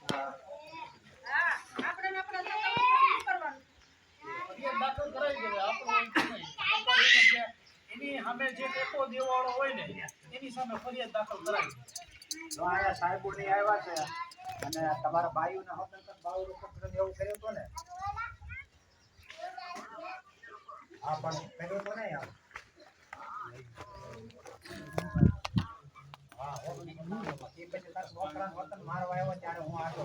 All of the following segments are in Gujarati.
હા આપણે દાખલ કરાવી દેવે આપણો એની સામે જે ટેકો દેવાળો હોય ને એની સામે ફરિયાદ દાખલ કરાવી જો આયા સાહેબો ની આવ્યા છે અને તમારા બાયુને હોતન બાવુ પત્ર એવું કર્યું તો ને હા પણ કર્યું તો ને યાર હા એ પછી તાર છોકરા હોતન મારવા આવ્યો ત્યારે હું આટલો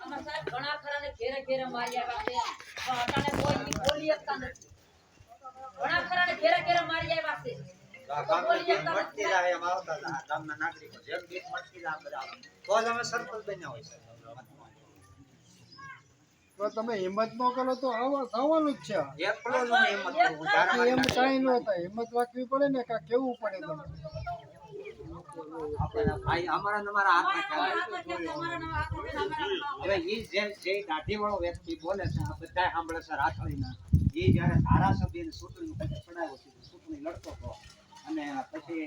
અમાર સાહેબ ઘણા ખરાને ઘેરે ઘેરે મારી આવ્યા છે પણ અટાણે કોઈ બોલી શકતા નથી ઘણા ખરાને ઘેરે ઘેરે મારી આવ્યા છે મટકી જાય એમ આવતા હતા ગામના નાગરિકો જેમ ગીત મટકી જાય બધા તો જ અમે સરપંચ બન્યા હોય તો તમે હિંમત ન કરો તો આવવાનું જ છે એકલો જ હિંમત કરું જ્યારે એમ કાંઈ ન થાય હિંમત રાખવી પડે ને કાં કેવું પડે તમે આપણે ભાઈ અમારા તમારા હાથમાં હવે ઈ જે દાઢી વાળો વ્યક્તિ બોલે છે આ બધા સાંભળે છે રાઠોડીના એ જ્યારે ધારાસભ્યની ચૂંટણી ચડાવ્યો છે ચૂંટણી લડતો હતો અને પછી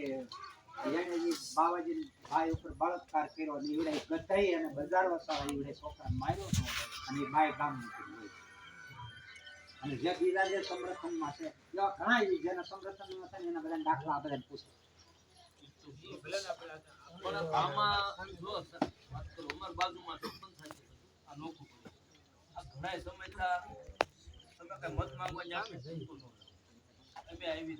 એને જે બાવાજી ભાઈ ઉપર બળાત્કાર કર્યો અને ઈવડે ગધાઈ અને બજાર વસાવા ઈવડે છોકરાને માર્યો હતો અને એ ભાઈ ગામ નીકળી ગઈ અને જે બીજા જે સંરક્ષણમાં છે એવા ઘણા જેના સંરક્ષણમાં છે એના બધા દાખલા આ બધાને પૂછે પણ આમાં જો વાત કરો અમાર બાજુમાં સરપંચ થાય છે આ નોખું આ ઘણા સમયથી તમે કઈ મત માંગવા જાય અમે આવી